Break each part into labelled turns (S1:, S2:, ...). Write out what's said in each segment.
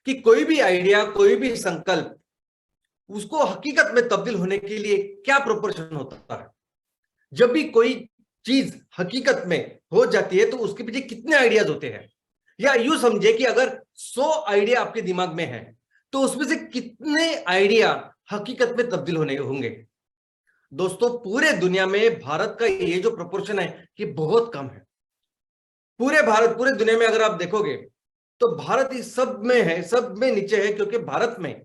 S1: कि कोई भी आइडिया, कोई भी संकल्प, उसको हकीकत में तब्दील होने के लिए क्या प्रोपोर्शन होता है। जब भी कोई चीज हकीकत में हो जाती है तो उसके पीछे कितने आइडियाज होते हैं। या यूं समझे कि अगर 100 आइडिया आपके दिमाग में है तो उसमें से कितने आइडिया हकीकत में तब्दील होने होंगे। दोस्तों, पूरे दुनिया में भारत का ये जो प्रोपोर्शन है ये बहुत कम है। पूरे दुनिया में अगर आप देखोगे तो भारत इस सब में है, सब में नीचे है, क्योंकि भारत में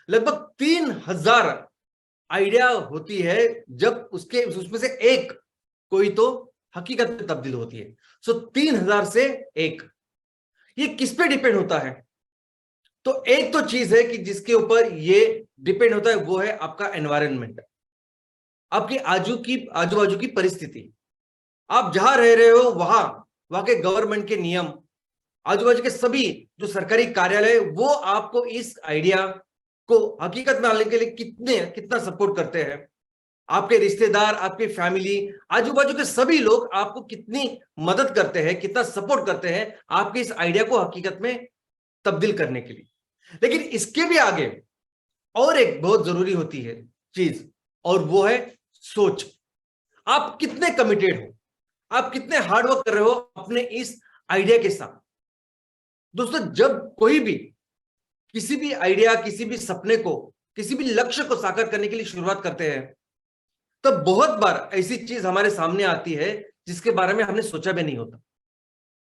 S1: लगभग 3000 आइडिया होती है, जब उसके उसमें से एक कोई तो हकीकत में तब्दील होती है। सो 3000 से एक, ये किस पे डिपेंड होता है। तो एक तो चीज है कि जिसके ऊपर ये डिपेंड होता है वो है आपका एनवायरनमेंट, आपकी आजू बाजू की परिस्थिति। आप जहां रह रहे हो वहां के गवर्नमेंट के नियम, आजू बाजू के सभी जो सरकारी कार्यालय, वो आपको इस आइडिया को हकीकत में लाने के लिए कितना सपोर्ट करते हैं। आपके रिश्तेदार, आपकी फैमिली, आजू बाजू के सभी लोग आपको कितनी मदद करते हैं, कितना सपोर्ट करते हैं आपके इस आइडिया को हकीकत में तब्दील करने के लिए। लेकिन इसके भी आगे और एक बहुत जरूरी होती है चीज, और वो है सोच। आप कितने कमिटेड हो, आप कितने हार्डवर्क कर रहे हो अपने इस आइडिया के साथ। दोस्तों, जब कोई भी किसी भी आइडिया, किसी भी सपने को, किसी भी लक्ष्य को साकार करने के लिए शुरुआत करते हैं, तब बहुत बार ऐसी चीज हमारे सामने आती है जिसके बारे में हमने सोचा भी नहीं होता।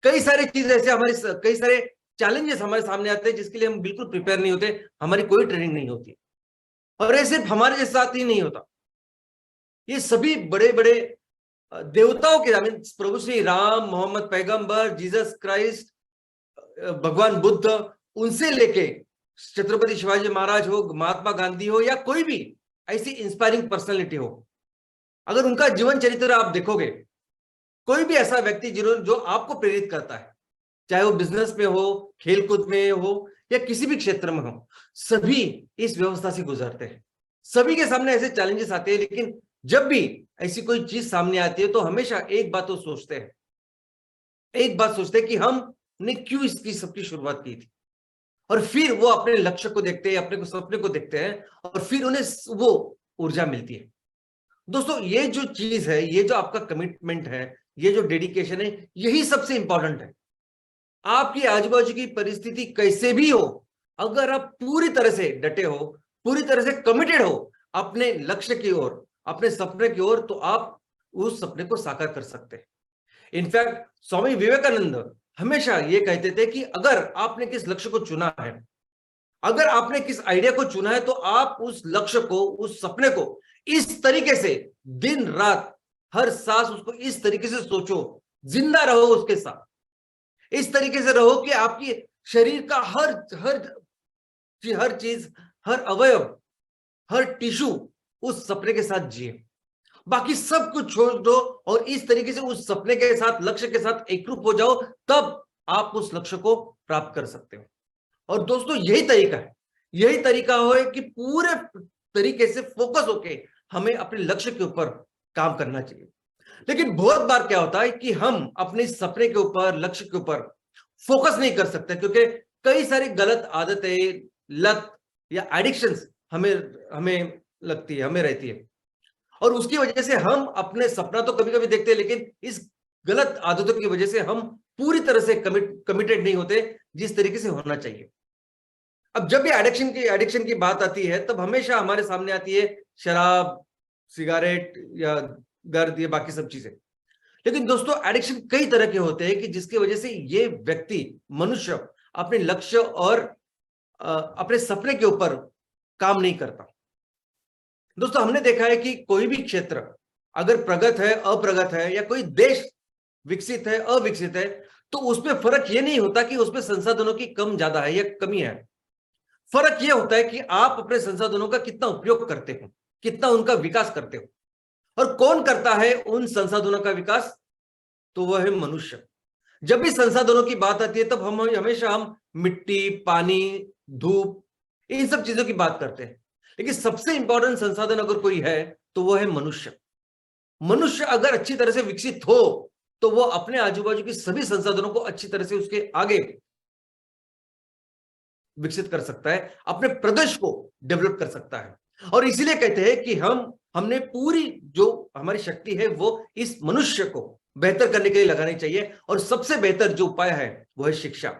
S1: कई सारी चीज ऐसे हमारे, कई सारे चैलेंजेस हमारे सामने आते हैं जिसके लिए हम बिल्कुल प्रिपेयर नहीं होते, हमारी कोई ट्रेनिंग नहीं होती। और ये सिर्फ हमारे साथ ही नहीं होता, ये सभी बड़े बड़े देवताओं के, प्रभु श्री राम, मोहम्मद पैगंबर, जीसस क्राइस्ट, भगवान बुद्ध, उनसे लेके छत्रपति शिवाजी महाराज हो, महात्मा गांधी हो, या कोई भी ऐसी इंस्पायरिंग पर्सनालिटी हो, अगर उनका जीवन चरित्र आप देखोगे, कोई भी ऐसा व्यक्ति जो आपको प्रेरित करता है, चाहे वो बिजनेस में हो, खेलकूद में हो, या किसी भी क्षेत्र में हो, सभी इस व्यवस्था से गुजरते हैं। सभी के सामने ऐसे चैलेंजेस आते हैं, लेकिन जब भी ऐसी कोई चीज सामने आती है तो हमेशा एक बात तो सोचते हैं, एक बात सोचते हैं कि हमने क्यों इसकी सबकी शुरुआत की थी। और फिर वो अपने लक्ष्य को देखते हैं, अपने को सपने को देखते हैं, और फिर उन्हें वो ऊर्जा मिलती है। दोस्तों, ये जो चीज है, ये जो आपका कमिटमेंट है, ये जो डेडिकेशन है, यही सबसे इंपॉर्टेंट है। आपकी आजू बाजू की परिस्थिति कैसे भी हो, अगर आप पूरी तरह से डटे हो, पूरी तरह से कमिटेड हो अपने लक्ष्य की ओर, अपने सपने की ओर, तो आप उस सपने को साकार कर सकते हैं। इनफैक्ट स्वामी विवेकानंद हमेशा ये कहते थे कि अगर आपने किस लक्ष्य को चुना है, अगर आपने किस आइडिया को चुना है, तो आप उस लक्ष्य को, उस सपने को इस तरीके से दिन रात हर सांस उसको इस तरीके से सोचो, जिंदा रहो उसके साथ, इस तरीके से रहो कि आपकी शरीर का हर हर हर चीज, हर अवयव, हर टिश्यू उस सपने के साथ जिए। बाकी सब कुछ छोड़ दो और इस तरीके से उस सपने के साथ, लक्ष्य के साथ एकरूप हो जाओ, तब आप उस लक्ष्य को प्राप्त कर सकते हो। और दोस्तों, यही तरीका है, यही तरीका है कि पूरे तरीके से फोकस होके हमें अपने लक्ष्य के ऊपर काम करना चाहिए। लेकिन बहुत बार क्या होता है कि हम अपने सपने के ऊपर, लक्ष्य के ऊपर फोकस नहीं कर सकते, क्योंकि कई सारी गलत आदतें, लत या एडिक्शंस हमें हमें लगती है, हमें रहती है। और उसकी वजह से हम अपने सपना तो कभी कभी देखते हैं, लेकिन इस गलत आदतों की वजह से हम पूरी तरह से कमिटेड नहीं होते जिस तरीके से होना चाहिए। अब जब भी एडिक्शन की बात आती है, तब हमेशा हमारे सामने आती है शराब, सिगरेट या गर्द, ये बाकी सब चीजें। लेकिन दोस्तों, एडिक्शन कई तरह के होते हैं कि जिसकी वजह से ये व्यक्ति, मनुष्य, अपने लक्ष्य और अपने सपने के ऊपर काम नहीं करता। दोस्तों, हमने देखा है कि कोई भी क्षेत्र अगर प्रगत है, अप्रगत है, या कोई देश विकसित है, अविकसित है, तो उसमें फर्क ये नहीं होता कि उसमें संसाधनों की कम ज्यादा है या कमी है। फर्क यह होता है कि आप अपने संसाधनों का कितना उपयोग करते हो, कितना उनका विकास करते हो। और कौन करता है उन संसाधनों का विकास? तो वह है मनुष्य। जब भी संसाधनों की बात आती है, तब हम मिट्टी, पानी, धूप, इन सब चीजों की बात करते हैं। लेकिन सबसे इंपॉर्टेंट संसाधन अगर कोई है तो वह है मनुष्य। मनुष्य अगर अच्छी तरह से विकसित हो तो वो अपने आजू बाजू की सभी संसाधनों को अच्छी तरह से उसके आगे विकसित कर सकता है, अपने प्रदेश को डेवलप कर सकता है। और इसीलिए कहते हैं कि हमने पूरी जो हमारी शक्ति है वो इस मनुष्य को बेहतर करने के लिए लगानी चाहिए, और सबसे बेहतर जो उपाय है वो है शिक्षा।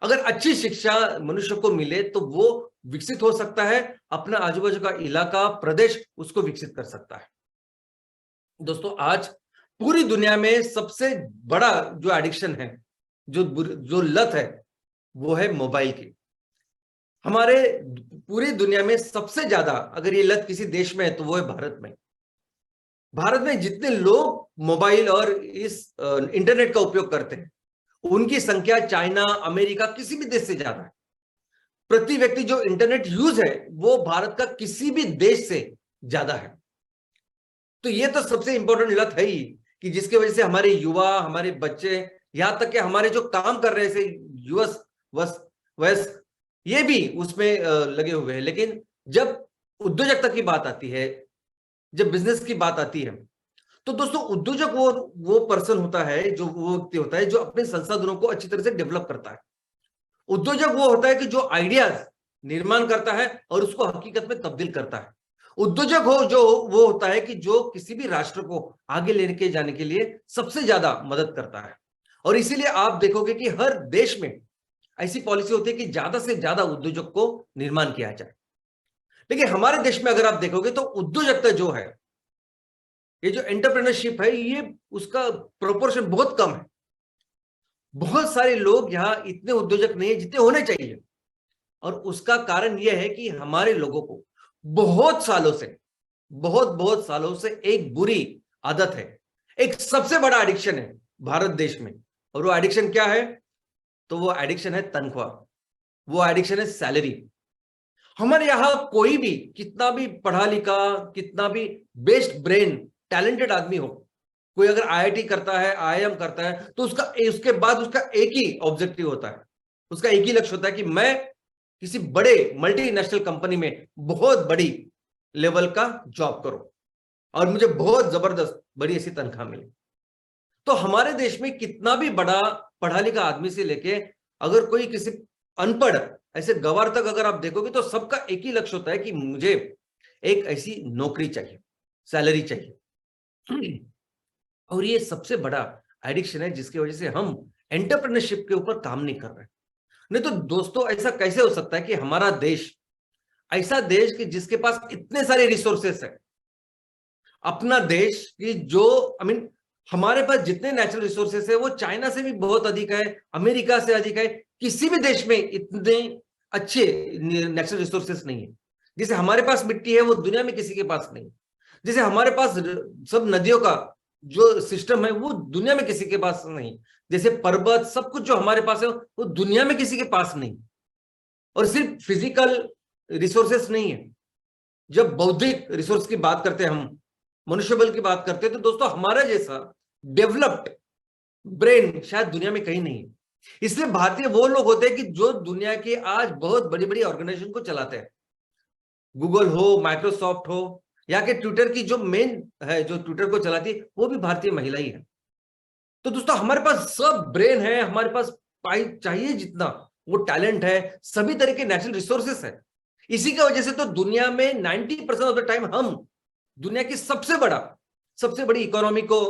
S1: अगर अच्छी शिक्षा मनुष्य को मिले तो वो विकसित हो सकता है, अपना आजू बाजू का इलाका, प्रदेश उसको विकसित कर सकता है। दोस्तों, आज पूरी दुनिया में सबसे बड़ा जो एडिक्शन है, जो लत है, वो है मोबाइल की। हमारे पूरी दुनिया में सबसे ज्यादा अगर ये लत किसी देश में है तो वो है भारत में। भारत में जितने लोग मोबाइल और इस इंटरनेट का उपयोग करते हैं, उनकी संख्या चाइना, अमेरिका, किसी भी देश से ज्यादा है। प्रति व्यक्ति जो इंटरनेट यूज है वो भारत का किसी भी देश से ज्यादा है। तो ये तो सबसे इंपॉर्टेंट लत है ही, कि जिसकी वजह से हमारे युवा, हमारे बच्चे, यहां तक कि हमारे जो काम कर रहे थे युवस वयस्क, ये भी उसमें लगे हुए हैं। लेकिन जब उद्योजकता की बात आती है, जब बिजनेस की बात आती है, तो दोस्तों उद्योजक वो पर्सन होता है, जो वो व्यक्ति होता है जो अपने संसाधनों को अच्छी तरह से डेवलप करता है। उद्योजक वो होता है कि जो आइडियाज निर्माण करता है और उसको हकीकत में तब्दील करता है। उद्योजक जो वो होता है कि जो किसी भी राष्ट्र को आगे लेके जाने के लिए सबसे ज्यादा मदद करता है। और इसीलिए आप देखोगे कि हर देश में ऐसी पॉलिसी होती है कि ज्यादा से ज्यादा उद्योजक को निर्माण किया जाए। लेकिन हमारे देश में अगर आप देखोगे तो उद्योजकता जो है, ये जो एंटरप्रेन्योरशिप है, ये उसका प्रोपोर्शन बहुत कम है। बहुत सारे लोग यहाँ इतने उद्योजक नहीं है जितने होने चाहिए। और उसका कारण यह है कि हमारे लोगों को बहुत बहुत सालों से एक बुरी आदत है, एक सबसे बड़ा एडिक्शन है भारत देश में। और वो एडिक्शन क्या है? तो वो एडिक्शन है तनख्वाह, वो एडिक्शन है सैलरी। हमारे यहां कोई भी कितना भी पढ़ा लिखा, कितना भी बेस्ट ब्रेन टैलेंटेड आदमी हो, कोई अगर आईआईटी करता है, आईआईएम करता है, तो उसके बाद उसका एक ही ऑब्जेक्टिव होता है, उसका एक ही लक्ष्य होता है कि मैं किसी बड़े मल्टीनेशनल कंपनी में बहुत बड़ी लेवल का जॉब करूं और मुझे बहुत जबरदस्त बड़ी ऐसी तनख्वाह मिले। तो हमारे देश में कितना भी बड़ा पढ़ा लिखा आदमी से लेके अगर कोई किसी अनपढ़ ऐसे गवार तक अगर आप देखोगे तो सबका एक ही लक्ष्य होता है कि मुझे एक ऐसी नौकरी चाहिए, सैलरी चाहिए। और ये सबसे बड़ा एडिक्शन है जिसकी वजह से हम एंटरप्रेन्योरशिप के ऊपर काम नहीं कर रहे। नहीं तो दोस्तों ऐसा कैसे हो सकता है कि हमारा देश, ऐसा देश कि जिसके पास इतने सारे रिसोर्सेस है, अपना देश की जो हमारे पास जितने नेचुरल रिसोर्सेस है वो चाइना से भी बहुत अधिक है, अमेरिका से अधिक है। किसी भी देश में इतने अच्छे नेचुरल रिसोर्सेस नहीं है। जैसे हमारे पास मिट्टी है वो दुनिया में किसी के पास नहीं। जैसे हमारे पास सब नदियों का जो सिस्टम है वो दुनिया में किसी के पास नहीं। जैसे पर्वत, सब कुछ जो हमारे पास है वो दुनिया में किसी के पास नहीं। और सिर्फ फिजिकल रिसोर्सेस नहीं है, जब बौद्धिक रिसोर्स की बात करते हैं, हम मनुष्य बल की बात करते हैं, तो दोस्तों हमारा जैसा डेवलप्ड ब्रेन शायद दुनिया में कहीं नहीं है। इसलिए भारतीय वो लोग होते हैं कि जो दुनिया के आज बहुत बड़ी बड़ी ऑर्गेनाइजेशन को चलाते हैं। गूगल हो, माइक्रोसॉफ्ट हो, या के ट्विटर की जो मेन है, जो ट्विटर को चलाती है, वो भी भारतीय महिला ही है। तो दोस्तों हमारे पास सब ब्रेन है, हमारे पास चाहिए जितना वो टैलेंट है, सभी तरह के नेचुरल रिसोर्सेस है। इसी की वजह से तो दुनिया में 90% ऑफ द टाइम हम दुनिया की सबसे बड़ी इकोनॉमी को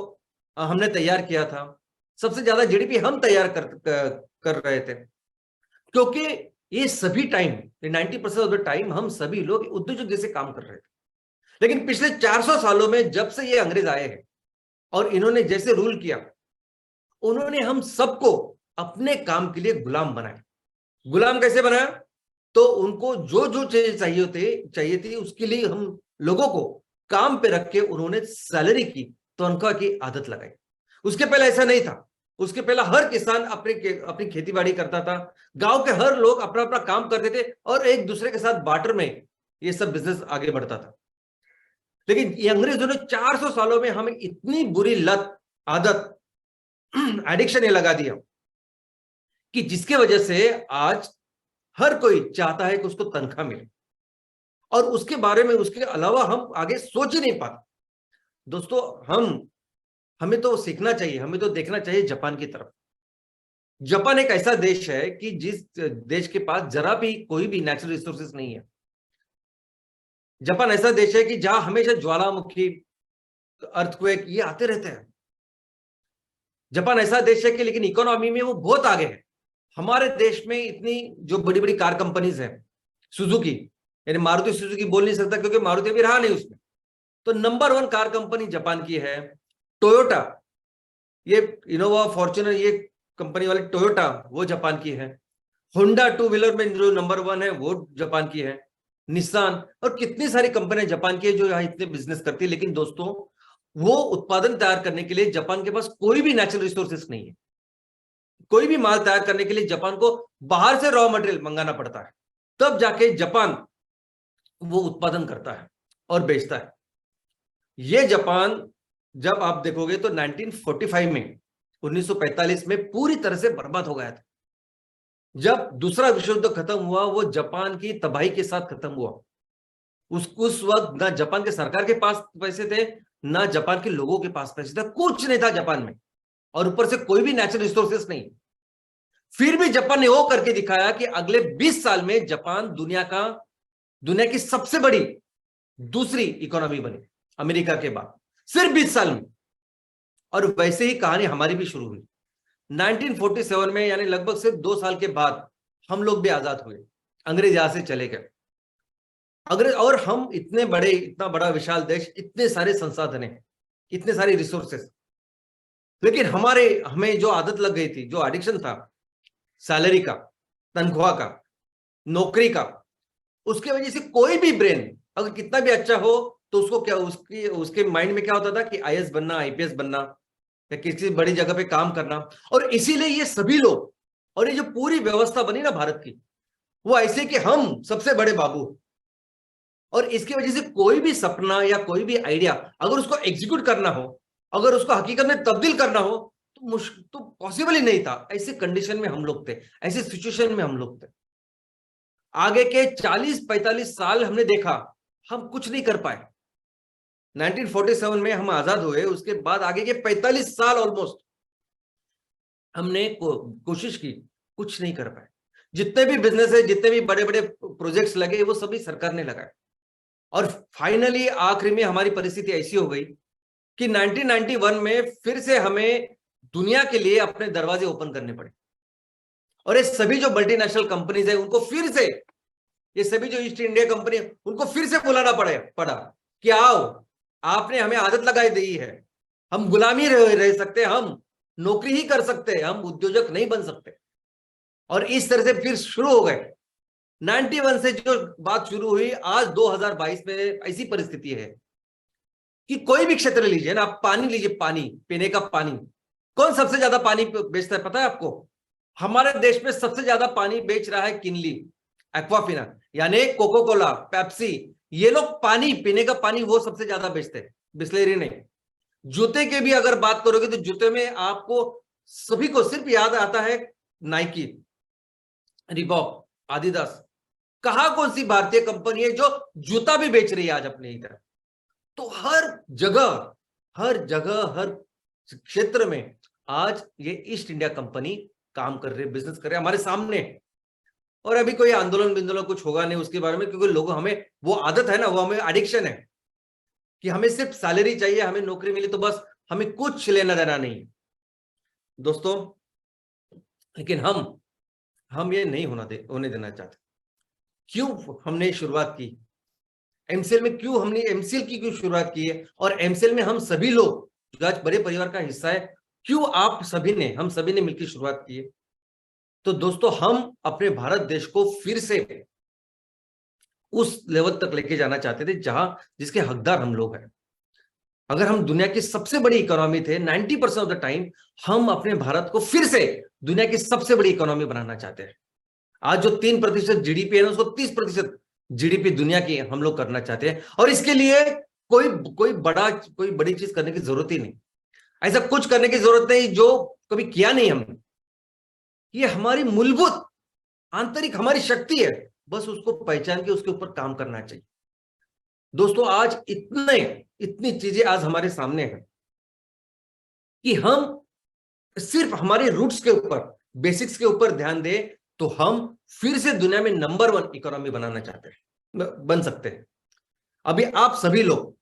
S1: हमने तैयार किया था। सबसे ज्यादा जीडीपी हम तैयार कर रहे थे, क्योंकि ये सभी टाइम 90% ऑफ द टाइम हम सभी लोग उद्योजक जैसे काम कर रहे थे। लेकिन पिछले 400 सालों में जब से ये अंग्रेज आए हैं और इन्होंने जैसे रूल किया, उन्होंने हम सबको अपने काम के लिए गुलाम बनाया। गुलाम कैसे बनाया? तो उनको जो जो चीज चाहिए थी उसके लिए हम लोगों को काम पे रख के उन्होंने सैलरी की, तनख्वाह की आदत लगाई। उसके पहले ऐसा नहीं था। उसके पहले हर किसान अपनी खेती बाड़ी करता था, गांव के हर लोग अपना अपना काम करते थे और एक दूसरे के साथ बार्टर में ये सब बिजनेस आगे बढ़ता था। लेकिन ये अंग्रेजों ने 400 सालों में हमें इतनी बुरी लत, आदत, एडिक्शन ये लगा दिया कि जिसके वजह से आज हर कोई चाहता है कि उसको तनख्वाह मिले और उसके बारे में, उसके अलावा हम आगे सोच ही नहीं पाते। दोस्तों हमें तो सीखना चाहिए, हमें तो देखना चाहिए जापान की तरफ। जापान एक ऐसा देश है कि जिस देश के पास जरा भी कोई भी नेचुरल रिसोर्सेस नहीं है। जापान ऐसा देश है कि जहां हमेशा ज्वालामुखी, अर्थक्वेक ये आते रहते हैं। जापान ऐसा देश है कि लेकिन इकोनॉमी में वो बहुत आगे है। हमारे देश में इतनी जो बड़ी बड़ी कार कंपनीज है, सुजुकी, यानी मारुति सुजुकी बोल नहीं सकता क्योंकि मारुति भी रहा नहीं उसमें, तो नंबर 1 कार कंपनी जापान की है। टोयोटा, ये इनोवा, फॉर्च्यूनर, ये कंपनी वाले टोयोटा वो जापान की है। होंडा टू व्हीलर में जो नंबर 1 है वो जापान की है। निसान और कितनी सारी कंपनियां जापान की है जो यहाँ इतने बिजनेस करती है। लेकिन दोस्तों, वो उत्पादन तैयार करने के लिए जापान के पास कोई भी नेचुरल रिसोर्सेस नहीं है। कोई भी माल तैयार करने के लिए जापान को बाहर से रॉ मटेरियल मंगाना पड़ता है, तब जाके जापान वो उत्पादन करता है और बेचता है। ये जापान जब आप देखोगे तो 1945 में, 1945 में पूरी तरह से बर्बाद हो गया था। जब दूसरा विश्व युद्ध खत्म हुआ, वो जापान की तबाही के साथ खत्म हुआ। उस वक्त ना जापान के सरकार के पास पैसे थे, ना जापान के लोगों के पास पैसे थे, कुछ नहीं था जापान में, और ऊपर से कोई भी नेचुरल रिसोर्सेस नहीं। फिर भी जापान ने वो करके दिखाया कि अगले 20 साल में जापान दुनिया की सबसे बड़ी दूसरी इकोनॉमी बनी अमेरिका के बाद, सिर्फ 20 साल में। और वैसे ही कहानी हमारी भी शुरू हुई 1947 में, यानी लगभग सिर्फ 2 साल के बाद हम लोग भी आजाद हुए। अंग्रेज यहां से चले गए। अगर और हम इतना बड़ा विशाल देश, इतने सारे संसाधन हैं, इतने सारे रिसोर्सेस, लेकिन हमें जो आदत लग गई थी, जो एडिक्शन था सैलरी का, तनख्वाह का, नौकरी का, उसके वजह से कोई भी ब्रेन अगर कितना भी अच्छा हो तो उसको क्या, उसके माइंड में क्या होता था कि आईएएस बनना, आईपीएस बनना, या किसी बड़ी जगह पे काम करना। और इसीलिए ये सभी लोग और ये जो पूरी व्यवस्था बनी ना भारत की, वो ऐसे कि हम सबसे बड़े बाबू, और इसकी वजह से कोई भी सपना या कोई भी आइडिया अगर उसको एग्जीक्यूट करना हो, अगर उसको हकीकत में तब्दील करना हो, तो पॉसिबल ही नहीं था। ऐसे कंडीशन में हम लोग थे, ऐसे सिचुएशन में हम लोग थे। आगे के 40-45 साल हमने देखा हम कुछ नहीं कर पाए। 1947 में हम आजाद हुए, उसके बाद आगे के 45 साल ऑलमोस्ट हमने कोशिश की, कुछ नहीं कर पाए। जितने भी बिजनेस है, जितने भी बड़े बड़े प्रोजेक्ट्स लगे, वो सभी सरकार ने लगाए। और फाइनली आखिरी में हमारी परिस्थिति ऐसी हो गई कि 1991 में फिर से हमें दुनिया के लिए अपने दरवाजे ओपन करने पड़े। और ये सभी जो मल्टीनेशनल कंपनीज है उनको फिर से, ये सभी जो ईस्ट इंडिया कंपनी, उनको फिर से बुलाना पड़ा कि आओ, आपने हमें आदत लगाई दी है, हम गुलामी रह सकते, हम नौकरी ही कर सकते, हम उद्योजक नहीं बन सकते। और इस तरह से फिर शुरू हो गए। 91 से जो बात शुरू हुई, आज 2022 में ऐसी परिस्थिति है कि कोई भी क्षेत्र लीजिए ना, आप पानी लीजिए, पानी, पीने का पानी, कौन सबसे ज्यादा पानी बेचता है पता है आपको? हमारे देश में सबसे ज्यादा पानी बेच रहा है किनली, एक्वाफिना, यानी कोको कोला, पेप्सी, ये लोग पानी, पीने का पानी वो सबसे ज्यादा बेचते हैं, बिस्लेरी नहीं। जूते के भी अगर बात करोगे तो जूते में आपको सभी को सिर्फ याद आता है नाइकी, रिबॉक, आदिदास। कहां कौन सी भारतीय कंपनी है जो जूता भी बेच रही है आज अपने इधर? तो हर जगह, हर क्षेत्र में आज ये ईस्ट इंडिया कंपनी काम कर रही है, बिजनेस कर रहे हैं हमारे सामने। और अभी कोई आंदोलन कुछ होगा नहीं उसके बारे में, क्योंकि लोगों, हमें वो आदत है ना, वो हमें एडिक्शन है कि हमें सिर्फ सैलरी चाहिए, हमें नौकरी मिली तो बस, हमें कुछ लेना देना नहीं दोस्तों। लेकिन हम ये नहीं होने देना चाहते। क्यों हमने शुरुआत की एमसीएल में, क्यों हमने एमसीएल की क्यों शुरुआत की है, और एमसीएल में हम सभी लोग जो आज बड़े परिवार का हिस्सा है, क्यों हम सभी ने मिलकर शुरुआत की है? तो दोस्तों, हम अपने भारत देश को फिर से उस लेवल तक लेके जाना चाहते थे जिसके हकदार हम लोग हैं। अगर हम दुनिया की सबसे बड़ी इकोनॉमी थे 90% ऑफ द टाइम, हम अपने भारत को फिर से दुनिया की सबसे बड़ी इकोनॉमी बनाना चाहते हैं। आज जो 3% जीडीपी है ना, उसको 30% जीडीपी दुनिया की हम लोग करना चाहते हैं। और इसके लिए कोई बड़ी चीज करने की जरूरत ही नहीं, ऐसा कुछ करने की जरूरत नहीं जो कभी किया नहीं हमने। ये हमारी मूलभूत आंतरिक हमारी शक्ति है, बस उसको पहचान के उसके ऊपर काम करना चाहिए। दोस्तों, आज इतनी चीजें आज हमारे सामने हैं कि हम सिर्फ हमारे रूट्स के ऊपर, बेसिक्स के ऊपर ध्यान दे तो हम फिर से दुनिया में नंबर 1 इकोनॉमी बनाना चाहते हैं, बन सकते हैं। अभी आप सभी लोग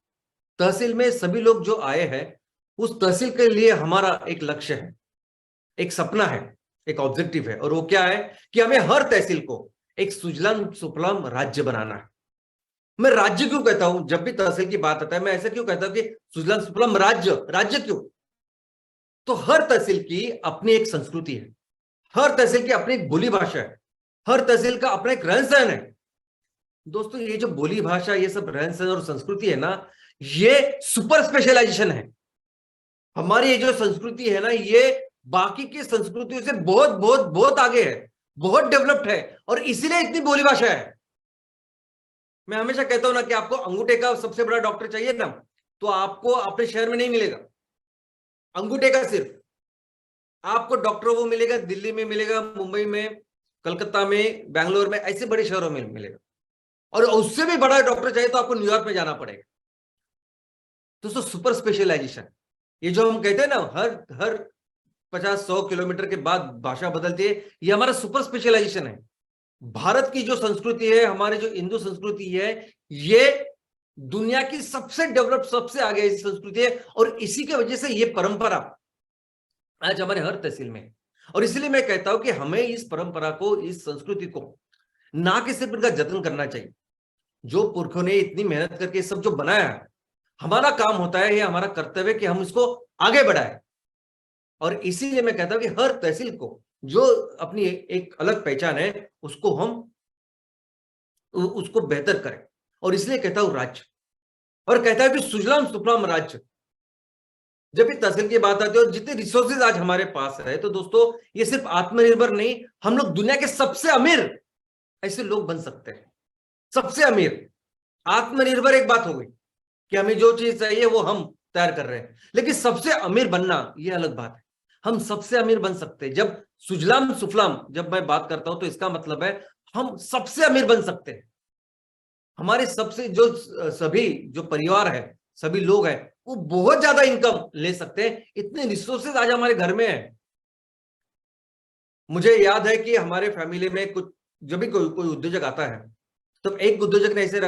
S1: तहसील में सभी लोग जो आए हैं, उस तहसील के लिए हमारा एक लक्ष्य है, एक सपना है, एक ऑब्जेक्टिव है, और वो क्या है कि हमें हर तहसील को एक सुजलाम सुफलाम राज्य बनाना है। मैं राज्य क्यों कहता हूं, जब भी तहसील की बात आता है मैं ऐसा क्यों कहता हूं कि सुजलाम सुफलाम राज्य, राज्य क्यों? तो हर तहसील की अपनी एक संस्कृति है, हर तहसील की अपनी एक बोली भाषा है, हर तहसील का अपना एक रहन सहन है। दोस्तों ये जो बोली भाषा, ये सब रहन सहन और संस्कृति है ना, ये सुपर स्पेशलाइजेशन है। हमारी ये जो संस्कृति है ना, ये बाकी की संस्कृतियों से बहुत बहुत बहुत आगे है, बहुत डेवलप्ड है, और इसीलिए इतनी बोली भाषा है। मैं हमेशा कहता हूं ना कि आपको अंगूठे का सबसे बड़ा डॉक्टर चाहिए ना, तो आपको अपने शहर में नहीं मिलेगा अंगूठे का सिर्फ, आपको डॉक्टर वो मिलेगा दिल्ली में मिलेगा, मुंबई में, कलकत्ता में, बैंगलोर में, ऐसे बड़े शहरों में मिलेगा। और उससे भी बड़ा डॉक्टर चाहिए तो आपको न्यूयॉर्क में जाना पड़ेगा। दोस्तों सुपर स्पेशलाइजेशन, ये जो हम कहते हैं ना, हर हर 50-100 किलोमीटर के बाद भाषा बदलती है, ये हमारा सुपर स्पेशलाइजेशन है। भारत की जो संस्कृति है, हमारी जो हिंदू संस्कृति है, ये दुनिया की सबसे डेवलप, सबसे आगे ऐसी संस्कृति है, और इसी की वजह से ये परंपरा आज हमारे हर तहसील में। और इसलिए मैं कहता हूं कि हमें इस परंपरा को, इस संस्कृति को ना कि सिर्फ इनका जतन करना चाहिए, जो पुरखों ने इतनी मेहनत करके सब जो बनाया है, हमारा काम होता है, ये हमारा कर्तव्य कि हम इसको आगे बढ़ाएं। और इसीलिए मैं कहता हूं कि हर तहसील को जो अपनी एक अलग पहचान है, उसको हम उसको बेहतर करें। और इसलिए कहता हूं राज्य, और कहता है कि सुजलाम सुफलाम राज्य। जब भी तहसील की बात आती है और जितने रिसोर्सेज आज हमारे पास है, तो दोस्तों ये सिर्फ आत्मनिर्भर नहीं, हम लोग दुनिया के सबसे अमीर ऐसे लोग बन सकते हैं। सबसे अमीर, आत्मनिर्भर एक बात हो गई कि हमें जो चीज चाहिए वो हम तैयार कर रहे हैं, लेकिन सबसे अमीर बनना ये अलग बात है। हम सबसे अमीर बन सकते हैं जब सुजलाम सुफलाम, जब मैं बात करता हूं तो इसका मतलब है हम सबसे अमीर बन सकते हैं। हमारे सबसे जो सभी जो परिवार है, सभी लोग हैं, वो बहुत ज्यादा इनकम ले सकते हैं। इतने रिसोर्सेज आज हमारे घर में है। मुझे याद है कि हमारे फैमिली में कुछ, जब भी कोई कोई उद्योजक आता है, तो एक उद्योजक ने ऐसे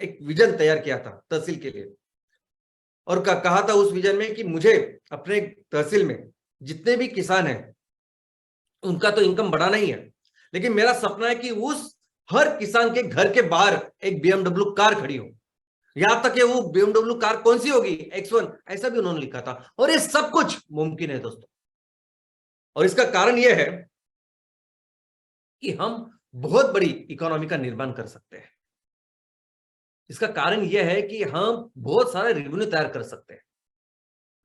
S1: एक विजन तैयार किया था तहसील के लिए, और कहा था उस विजन में कि मुझे अपने तहसील में जितने भी किसान हैं उनका तो इनकम बढ़ाना ही है, लेकिन मेरा सपना है कि उस हर किसान के घर के बाहर एक बीएमडब्ल्यू कार खड़ी हो। यहां तक कि वो बीएमडब्ल्यू कार कौन सी होगी, X1, ऐसा भी उन्होंने लिखा था। और ये सब कुछ मुमकिन है दोस्तों, और इसका कारण यह है कि हम बहुत बड़ी इकोनॉमी का निर्माण कर सकते हैं। इसका कारण यह है कि हम बहुत सारा रेवेन्यू तैयार कर सकते हैं।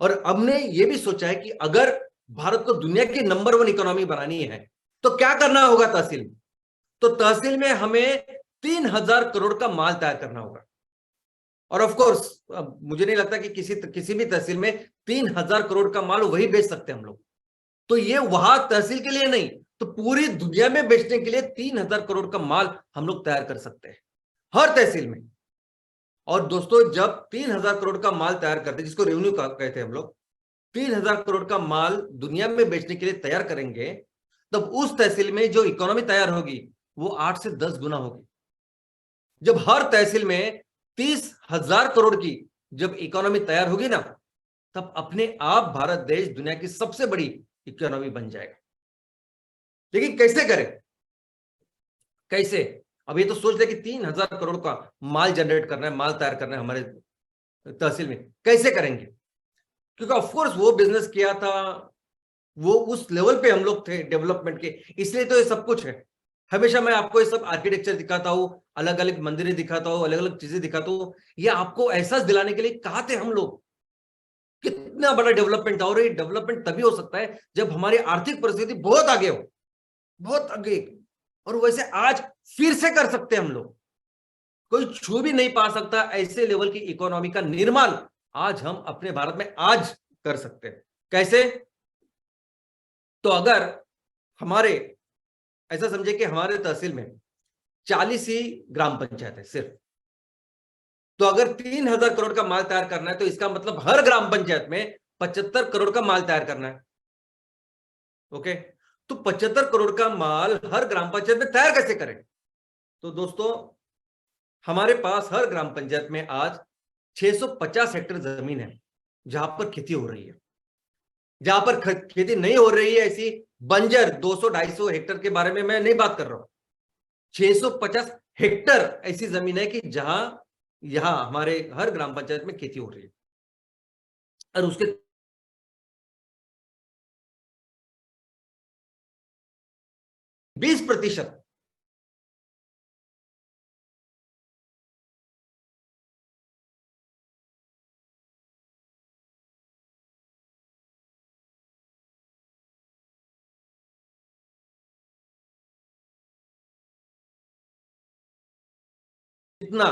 S1: और हमने ये भी सोचा है कि अगर भारत को दुनिया की नंबर 1 इकोनॉमी बनानी है तो क्या करना होगा तहसील में? तो तहसील में हमें 3,000 करोड़ का माल तैयार करना होगा। और ऑफ कोर्स मुझे नहीं लगता कि किसी भी तहसील में 3,000 करोड़ का माल वही बेच सकते हैं हम लोग। तो ये वहां तहसील के लिए नहीं, तो पूरी दुनिया में बेचने के लिए 3,000 करोड़ का माल हम लोग तैयार कर सकते हैं हर तहसील में। और दोस्तों जब 3,000 करोड़ का माल तैयार करते, जिसको रेवेन्यू कहते हैं हम लोग, 3,000 करोड़ का माल दुनिया में बेचने के लिए तैयार करेंगे, तब उस तहसील में जो इकोनॉमी तैयार होगी वो 8 से 10 गुना होगी। जब हर तहसील में 30,000 करोड़ की जब इकोनॉमी तैयार होगी ना, तब अपने आप भारत देश दुनिया की सबसे बड़ी इकोनॉमी बन जाएगा। लेकिन कैसे करें, कैसे? अब ये तो सोच ले कि 3,000 करोड़ का माल जनरेट करना है, माल तैयार करना है हमारे तहसील में, कैसे करेंगे? क्योंकि ऑफकोर्स वो बिजनेस किया था, वो उस लेवल पे हम लोग थे डेवलपमेंट के, इसलिए तो ये सब कुछ है। हमेशा मैं आपको ये सब आर्किटेक्चर दिखाता हूँ, अलग अलग मंदिरें दिखाता हूँ, अलग अलग चीजें दिखाता हूँ, ये आपको एहसास दिलाने के लिए कहा थे हम लोग कितना बड़ा डेवलपमेंट था। और ये डेवलपमेंट तभी हो सकता है जब हमारी आर्थिक परिस्थिति बहुत आगे हो, बहुत आगे। और वैसे आज फिर से कर सकते हैं हम लोग, कोई छू भी नहीं पा सकता ऐसे लेवल की इकोनॉमी का निर्माण आज हम अपने भारत में आज कर सकते हैं। कैसे? तो अगर हमारे, ऐसा समझे कि हमारे तहसील में 40 ही ग्राम पंचायत है सिर्फ, तो अगर 3,000 करोड़ का माल तैयार करना है तो इसका मतलब हर ग्राम पंचायत में 75 करोड़ का माल तैयार करना है। ओके, तो 75 करोड़ का माल हर ग्राम पंचायत में तैयार कैसे करें? तो दोस्तों, हमारे पास हर ग्राम पंचायत में आज 650 हेक्टेयर जमीन है जहां पर खेती हो रही है। जहां पर खेती नहीं हो रही है, ऐसी बंजर 200-250 हेक्टेयर के बारे में मैं नहीं बात कर रहा हूं। 650 हेक्टेयर ऐसी जमीन है कि जहां यहां हमारे हर ग्राम पंचायत में खेती हो रही है, और उसके 20% इतना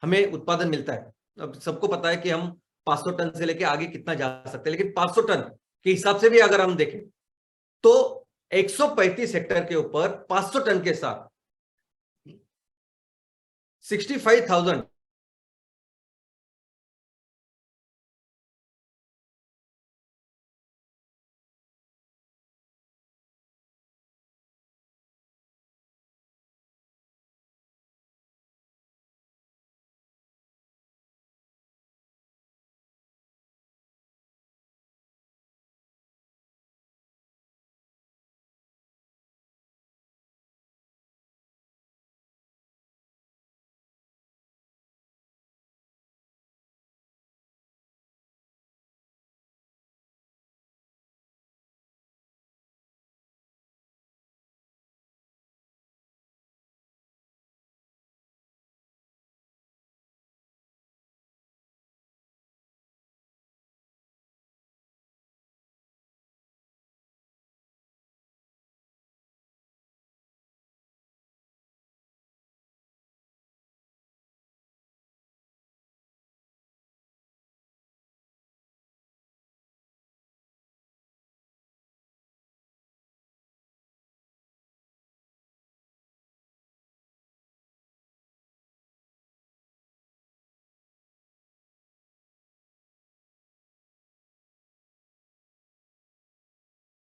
S1: हमें उत्पादन मिलता है। अब सबको पता है कि हम 500 टन से लेके आगे कितना जा सकते हैं, लेकिन 500 टन के हिसाब से भी अगर हम देखें तो 135 हेक्टेयर के ऊपर 500 टन के साथ 65,000